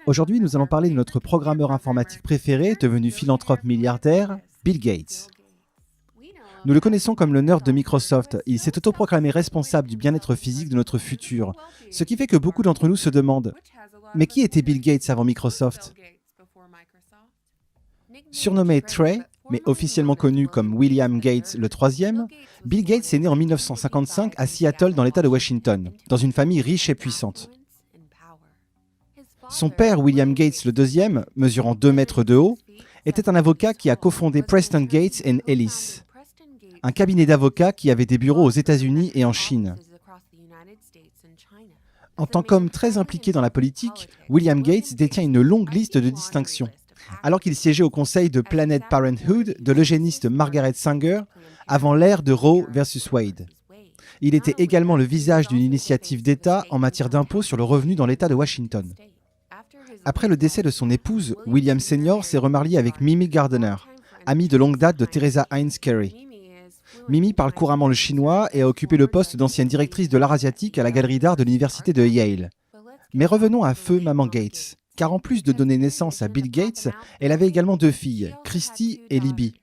Aujourd'hui, nous allons parler de notre programmeur informatique préféré, devenu philanthrope milliardaire, Bill Gates. Nous le connaissons comme le nerd de Microsoft. Il s'est autoproclamé responsable du bien-être physique de notre futur. Ce qui fait que beaucoup d'entre nous se demandent « Mais qui était Bill Gates avant Microsoft ?» Surnommé Trey, mais officiellement connu comme William Gates le troisième, Bill Gates est né en 1955 à Seattle dans l'État de Washington, dans une famille riche et puissante. Son père, William Gates le deuxième, mesurant 2 mètres de haut, était un avocat qui a cofondé Preston Gates & Ellis, un cabinet d'avocats qui avait des bureaux aux États-Unis et en Chine. En tant qu'homme très impliqué dans la politique, William Gates détient une longue liste de distinctions. Alors qu'il siégeait au conseil de Planned Parenthood de l'eugéniste Margaret Sanger avant l'ère de Roe versus Wade. Il était également le visage d'une initiative d'État en matière d'impôt sur le revenu dans l'État de Washington. Après le décès de son épouse, William Senior s'est remarié avec Mimi Gardner, amie de longue date de Teresa Heinz Kerry. Mimi parle couramment le chinois et a occupé le poste d'ancienne directrice de l'art asiatique à la galerie d'art de l'université de Yale. Mais revenons à feu Maman Gates, car en plus de donner naissance à Bill Gates, elle avait également 2 filles, Christy et Libby.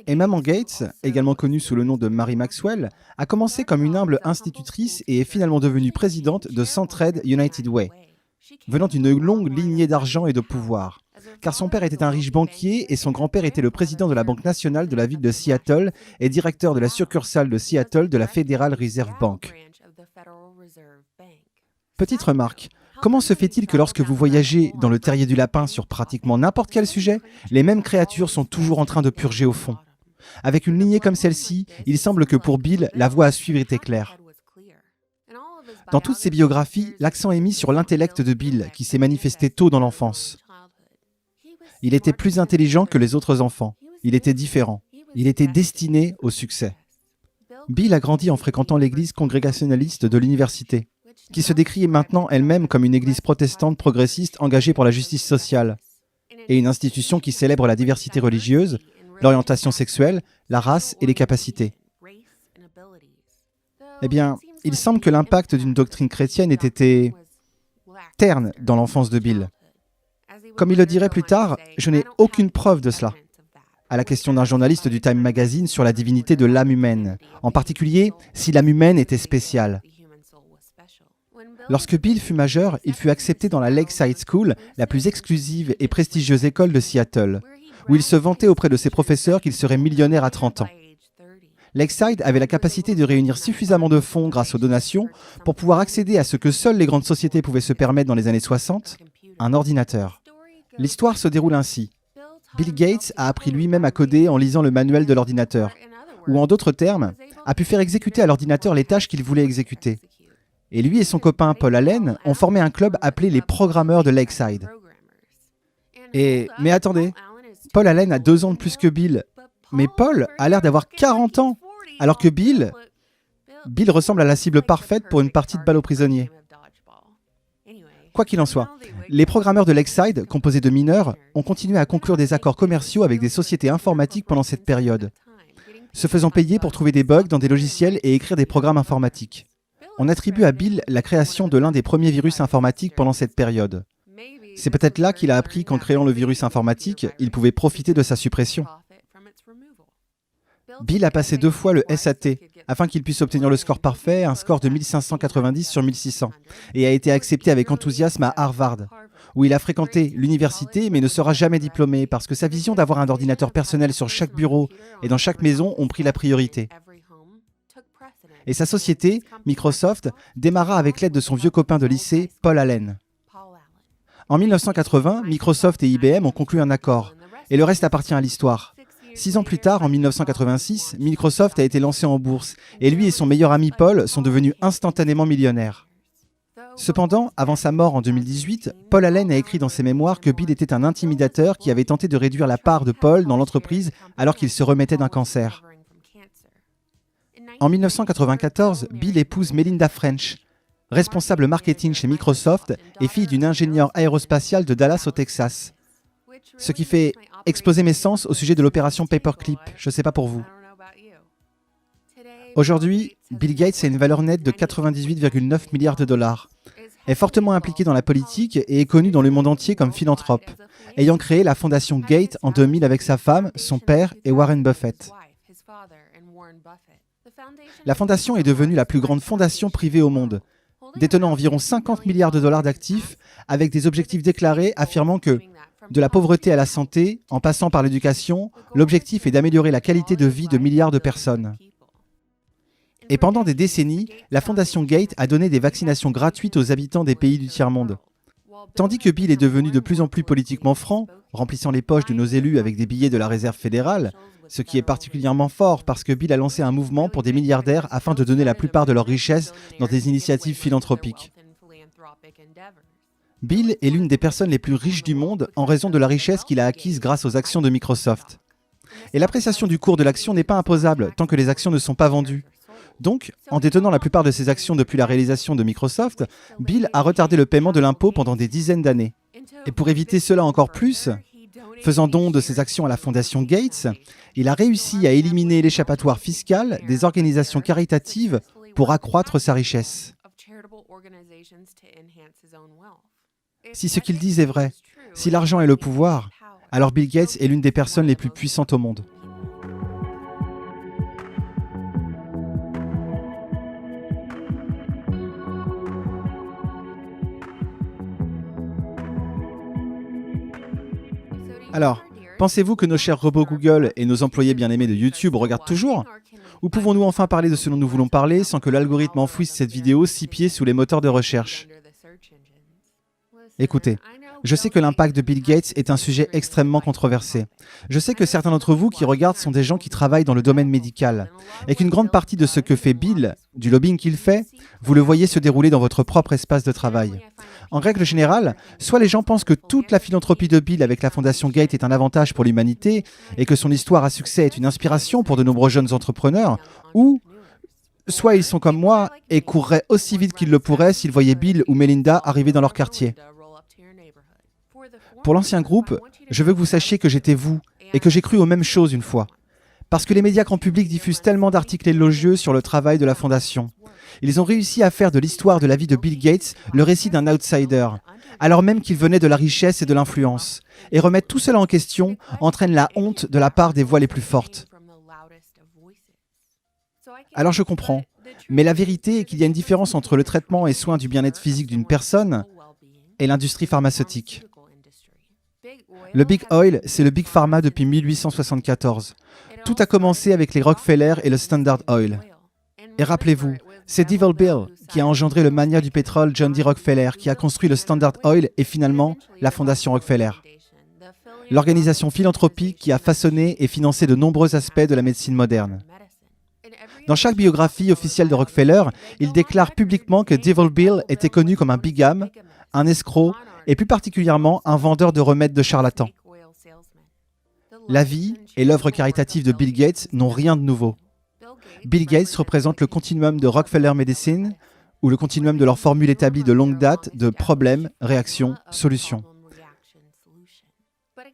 Et Maman Gates, également connue sous le nom de Mary Maxwell, a commencé comme une humble institutrice et est finalement devenue présidente de Centraide United Way, venant d'une longue lignée d'argent et de pouvoir. Car son père était un riche banquier et son grand-père était le président de la Banque nationale de la ville de Seattle et directeur de la succursale de Seattle de la Federal Reserve Bank. Petite remarque, comment se fait-il que lorsque vous voyagez dans le terrier du lapin sur pratiquement n'importe quel sujet, les mêmes créatures sont toujours en train de purger au fond? Avec une lignée comme celle-ci, il semble que pour Bill, la voie à suivre était claire. Dans toutes ses biographies, l'accent est mis sur l'intellect de Bill, qui s'est manifesté tôt dans l'enfance. Il était plus intelligent que les autres enfants. Il était différent. Il était destiné au succès. Bill a grandi en fréquentant l'église congrégationaliste de l'université, qui se décrit maintenant elle-même comme une église protestante progressiste engagée pour la justice sociale, et une institution qui célèbre la diversité religieuse, l'orientation sexuelle, la race et les capacités. Eh bien, il semble que l'impact d'une doctrine chrétienne ait été terne dans l'enfance de Bill. Comme il le dirait plus tard, je n'ai aucune preuve de cela. À la question d'un journaliste du Time Magazine sur la divinité de l'âme humaine, en particulier si l'âme humaine était spéciale. Lorsque Bill fut majeur, il fut accepté dans la Lakeside School, la plus exclusive et prestigieuse école de Seattle, où il se vantait auprès de ses professeurs qu'il serait millionnaire à 30 ans. Lakeside avait la capacité de réunir suffisamment de fonds grâce aux donations pour pouvoir accéder à ce que seules les grandes sociétés pouvaient se permettre dans les années 60, un ordinateur. L'histoire se déroule ainsi. Bill Gates a appris lui-même à coder en lisant le manuel de l'ordinateur, ou en d'autres termes, a pu faire exécuter à l'ordinateur les tâches qu'il voulait exécuter. Et lui et son copain Paul Allen ont formé un club appelé les programmeurs de Lakeside. Mais attendez, Paul Allen a 2 ans de plus que Bill, mais Paul a l'air d'avoir 40 ans, alors que Bill ressemble à la cible parfaite pour une partie de balle aux prisonniers. Quoi qu'il en soit, les programmeurs de Lakeside, composés de mineurs, ont continué à conclure des accords commerciaux avec des sociétés informatiques pendant cette période, se faisant payer pour trouver des bugs dans des logiciels et écrire des programmes informatiques. On attribue à Bill la création de l'un des premiers virus informatiques pendant cette période. C'est peut-être là qu'il a appris qu'en créant le virus informatique, il pouvait profiter de sa suppression. Bill a passé 2 fois le SAT, afin qu'il puisse obtenir le score parfait, un score de 1590 sur 1600, et a été accepté avec enthousiasme à Harvard, où il a fréquenté l'université mais ne sera jamais diplômé parce que sa vision d'avoir un ordinateur personnel sur chaque bureau et dans chaque maison ont pris la priorité. Et sa société, Microsoft, démarra avec l'aide de son vieux copain de lycée, Paul Allen. En 1980, Microsoft et IBM ont conclu un accord, et le reste appartient à l'histoire. 6 ans plus tard, en 1986, Microsoft a été lancé en bourse, et lui et son meilleur ami Paul sont devenus instantanément millionnaires. Cependant, avant sa mort en 2018, Paul Allen a écrit dans ses mémoires que Bill était un intimidateur qui avait tenté de réduire la part de Paul dans l'entreprise alors qu'il se remettait d'un cancer. En 1994, Bill épouse Melinda French, responsable marketing chez Microsoft et fille d'une ingénieure aérospatiale de Dallas au Texas. Ce qui fait exploser mes sens au sujet de l'opération Paperclip, je ne sais pas pour vous. Aujourd'hui, Bill Gates a une valeur nette de 98,9 milliards de dollars. est fortement impliqué dans la politique et est connu dans le monde entier comme philanthrope, ayant créé la fondation Gates en 2000 avec sa femme, son père et Warren Buffett. La fondation est devenue la plus grande fondation privée au monde, détenant environ 50 milliards de dollars d'actifs, avec des objectifs déclarés affirmant que, de la pauvreté à la santé, en passant par l'éducation, l'objectif est d'améliorer la qualité de vie de milliards de personnes. Et pendant des décennies, la fondation Gates a donné des vaccinations gratuites aux habitants des pays du tiers-monde. Tandis que Bill est devenu de plus en plus politiquement franc, remplissant les poches de nos élus avec des billets de la Réserve fédérale, ce qui est particulièrement fort parce que Bill a lancé un mouvement pour des milliardaires afin de donner la plupart de leurs richesses dans des initiatives philanthropiques. Bill est l'une des personnes les plus riches du monde en raison de la richesse qu'il a acquise grâce aux actions de Microsoft. Et l'appréciation du cours de l'action n'est pas imposable tant que les actions ne sont pas vendues. Donc, en détenant la plupart de ses actions depuis la réalisation de Microsoft, Bill a retardé le paiement de l'impôt pendant des dizaines d'années. Et pour éviter cela encore plus, faisant don de ses actions à la fondation Gates, il a réussi à éliminer l'échappatoire fiscal des organisations caritatives pour accroître sa richesse. Si ce qu'il dit est vrai, si l'argent est le pouvoir, alors Bill Gates est l'une des personnes les plus puissantes au monde. Alors, pensez-vous que nos chers robots Google et nos employés bien-aimés de YouTube regardent toujours ? Ou pouvons-nous enfin parler de ce dont nous voulons parler sans que l'algorithme enfouisse cette vidéo 6 pieds sous les moteurs de recherche ? Écoutez, je sais que l'impact de Bill Gates est un sujet extrêmement controversé. Je sais que certains d'entre vous qui regardent sont des gens qui travaillent dans le domaine médical, et qu'une grande partie de ce que fait Bill, du lobbying qu'il fait, vous le voyez se dérouler dans votre propre espace de travail. En règle générale, soit les gens pensent que toute la philanthropie de Bill avec la fondation Gates est un avantage pour l'humanité, et que son histoire à succès est une inspiration pour de nombreux jeunes entrepreneurs, ou soit ils sont comme moi et courraient aussi vite qu'ils le pourraient s'ils voyaient Bill ou Melinda arriver dans leur quartier. Pour l'ancien groupe, je veux que vous sachiez que j'étais vous et que j'ai cru aux mêmes choses une fois. Parce que les médias grand public diffusent tellement d'articles élogieux sur le travail de la fondation. Ils ont réussi à faire de l'histoire de la vie de Bill Gates le récit d'un outsider, alors même qu'il venait de la richesse et de l'influence. Et remettre tout cela en question entraîne la honte de la part des voix les plus fortes. Alors je comprends, mais la vérité est qu'il y a une différence entre le traitement et soins du bien-être physique d'une personne et l'industrie pharmaceutique. Le Big Oil, c'est le Big Pharma depuis 1874. Tout a commencé avec les Rockefeller et le Standard Oil. Et rappelez-vous, c'est Devil Bill qui a engendré le magnat du pétrole John D. Rockefeller, qui a construit le Standard Oil et finalement la Fondation Rockefeller. L'organisation philanthropique qui a façonné et financé de nombreux aspects de la médecine moderne. Dans chaque biographie officielle de Rockefeller, il déclare publiquement que Devil Bill était connu comme un bigame, un escroc et plus particulièrement un vendeur de remèdes de charlatans. La vie et l'œuvre caritative de Bill Gates n'ont rien de nouveau. Bill Gates représente le continuum de Rockefeller Medicine ou le continuum de leur formule établie de longue date de problème, réaction, solution.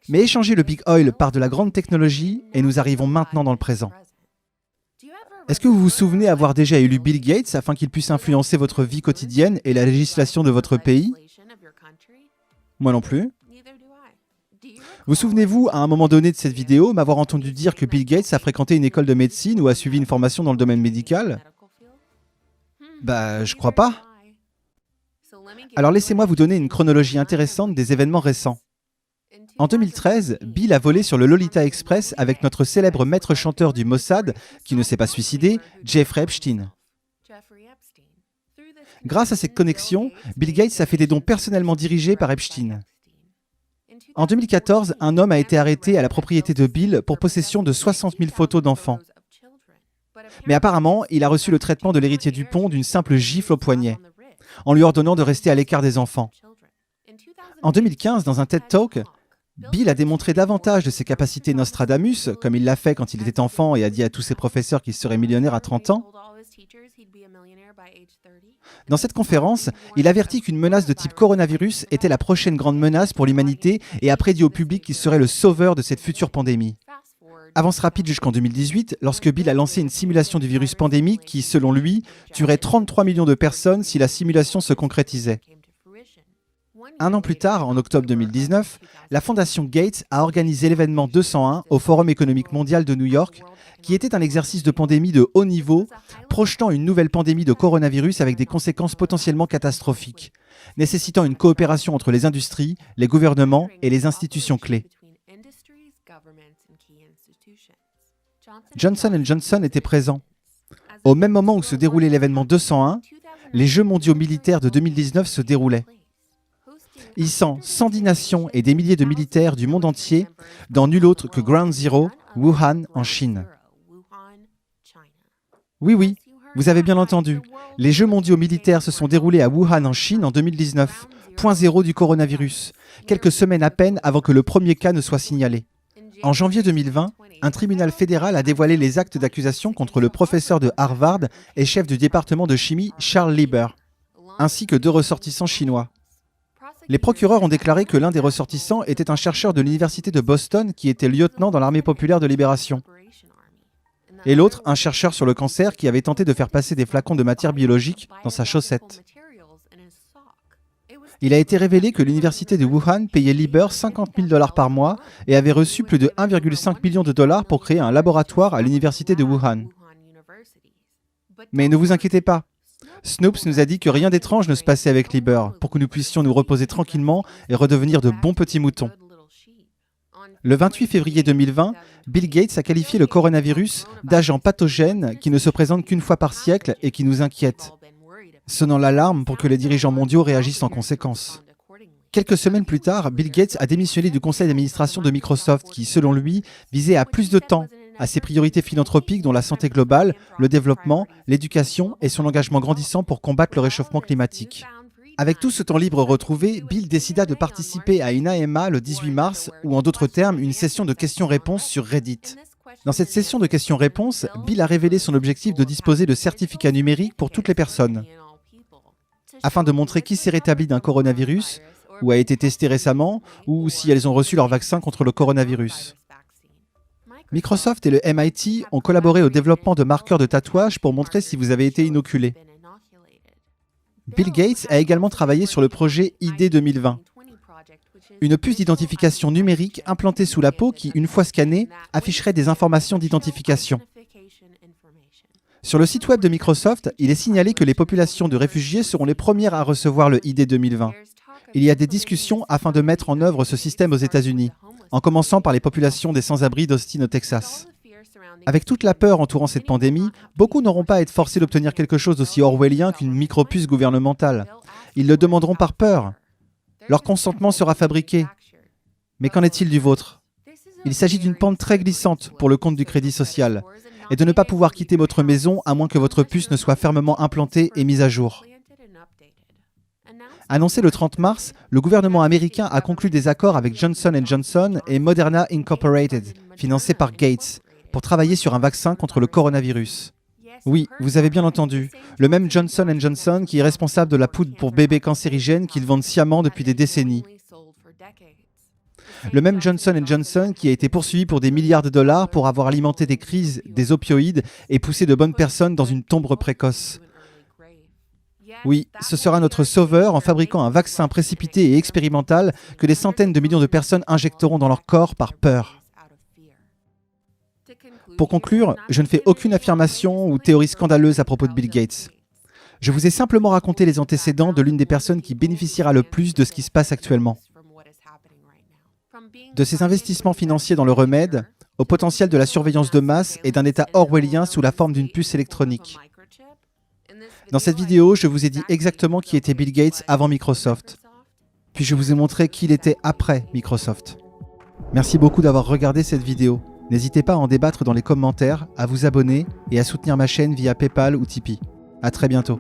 Mais échangez le Big Oil par de la grande technologie et nous arrivons maintenant dans le présent. Est-ce que vous vous souvenez avoir déjà élu Bill Gates afin qu'il puisse influencer votre vie quotidienne et la législation de votre pays ? Moi non plus. Vous souvenez-vous, à un moment donné de cette vidéo, m'avoir entendu dire que Bill Gates a fréquenté une école de médecine ou a suivi une formation dans le domaine médical ? Je crois pas. Alors laissez-moi vous donner une chronologie intéressante des événements récents. En 2013, Bill a volé sur le Lolita Express avec notre célèbre maître chanteur du Mossad, qui ne s'est pas suicidé, Jeffrey Epstein. Grâce à cette connexion, Bill Gates a fait des dons personnellement dirigés par Epstein. En 2014, un homme a été arrêté à la propriété de Bill pour possession de 60 000 photos d'enfants. Mais apparemment, il a reçu le traitement de l'héritier Dupont d'une simple gifle au poignet, en lui ordonnant de rester à l'écart des enfants. En 2015, dans un TED Talk, Bill a démontré davantage de ses capacités Nostradamus, comme il l'a fait quand il était enfant et a dit à tous ses professeurs qu'il serait millionnaire à 30 ans. Dans cette conférence, il avertit qu'une menace de type coronavirus était la prochaine grande menace pour l'humanité et a prédit au public qu'il serait le sauveur de cette future pandémie. Avance rapide jusqu'en 2018, lorsque Bill a lancé une simulation du virus pandémique qui, selon lui, tuerait 33 millions de personnes si la simulation se concrétisait. Un an plus tard, en octobre 2019, la fondation Gates a organisé l'événement 201 au Forum économique mondial de New York, qui était un exercice de pandémie de haut niveau, projetant une nouvelle pandémie de coronavirus avec des conséquences potentiellement catastrophiques, nécessitant une coopération entre les industries, les gouvernements et les institutions clés. Johnson & Johnson était présent. Au même moment où se déroulait l'événement 201, les Jeux mondiaux militaires de 2019 se déroulaient. Hissant 110 nations et des milliers de militaires du monde entier dans nul autre que Ground Zero, Wuhan, en Chine. Oui, vous avez bien entendu. Les Jeux mondiaux militaires se sont déroulés à Wuhan, en Chine, en 2019, point zéro du coronavirus, quelques semaines à peine avant que le premier cas ne soit signalé. En janvier 2020, un tribunal fédéral a dévoilé les actes d'accusation contre le professeur de Harvard et chef du département de chimie Charles Lieber, ainsi que 2 ressortissants chinois. Les procureurs ont déclaré que l'un des ressortissants était un chercheur de l'université de Boston qui était lieutenant dans l'armée populaire de libération. Et l'autre, un chercheur sur le cancer qui avait tenté de faire passer des flacons de matière biologique dans sa chaussette. Il a été révélé que l'université de Wuhan payait Lieber 50 000 $ par mois et avait reçu plus de 1,5 million de dollars pour créer un laboratoire à l'université de Wuhan. Mais ne vous inquiétez pas, Snopes nous a dit que rien d'étrange ne se passait avec Lieber, pour que nous puissions nous reposer tranquillement et redevenir de bons petits moutons. Le 28 février 2020, Bill Gates a qualifié le coronavirus d'agent pathogène qui ne se présente qu'une fois par siècle et qui nous inquiète, sonnant l'alarme pour que les dirigeants mondiaux réagissent en conséquence. Quelques semaines plus tard, Bill Gates a démissionné du conseil d'administration de Microsoft qui, selon lui, visait à plus de temps à ses priorités philanthropiques dont la santé globale, le développement, l'éducation et son engagement grandissant pour combattre le réchauffement climatique. Avec tout ce temps libre retrouvé, Bill décida de participer à une AMA le 18 mars, ou en d'autres termes, une session de questions-réponses sur Reddit. Dans cette session de questions-réponses, Bill a révélé son objectif de disposer de certificats numériques pour toutes les personnes, afin de montrer qui s'est rétabli d'un coronavirus, ou a été testé récemment, ou si elles ont reçu leur vaccin contre le coronavirus. Microsoft et le MIT ont collaboré au développement de marqueurs de tatouage pour montrer si vous avez été inoculé. Bill Gates a également travaillé sur le projet ID 2020, une puce d'identification numérique implantée sous la peau qui, une fois scannée, afficherait des informations d'identification. Sur le site web de Microsoft, il est signalé que les populations de réfugiés seront les premières à recevoir le ID 2020. Il y a des discussions afin de mettre en œuvre ce système aux États-Unis, en commençant par les populations des sans-abri d'Austin au Texas. Avec toute la peur entourant cette pandémie, beaucoup n'auront pas à être forcés d'obtenir quelque chose d'aussi orwellien qu'une micropuce gouvernementale. Ils le demanderont par peur. Leur consentement sera fabriqué. Mais qu'en est-il du vôtre? Il s'agit d'une pente très glissante pour le compte du crédit social, et de ne pas pouvoir quitter votre maison à moins que votre puce ne soit fermement implantée et mise à jour. Annoncé le 30 mars, le gouvernement américain a conclu des accords avec Johnson & Johnson et Moderna Incorporated, financés par Gates, pour travailler sur un vaccin contre le coronavirus. Oui, vous avez bien entendu, le même Johnson & Johnson qui est responsable de la poudre pour bébés cancérigène qu'ils vendent sciemment depuis des décennies. Le même Johnson & Johnson qui a été poursuivi pour des milliards de dollars pour avoir alimenté des crises des opioïdes et poussé de bonnes personnes dans une tombe précoce. Oui, ce sera notre sauveur en fabriquant un vaccin précipité et expérimental que des centaines de millions de personnes injecteront dans leur corps par peur. Pour conclure, je ne fais aucune affirmation ou théorie scandaleuse à propos de Bill Gates. Je vous ai simplement raconté les antécédents de l'une des personnes qui bénéficiera le plus de ce qui se passe actuellement. De ses investissements financiers dans le remède, au potentiel de la surveillance de masse et d'un état orwellien sous la forme d'une puce électronique. Dans cette vidéo, je vous ai dit exactement qui était Bill Gates avant Microsoft. Puis je vous ai montré qui il était après Microsoft. Merci beaucoup d'avoir regardé cette vidéo. N'hésitez pas à en débattre dans les commentaires, à vous abonner et à soutenir ma chaîne via PayPal ou Tipeee. À très bientôt.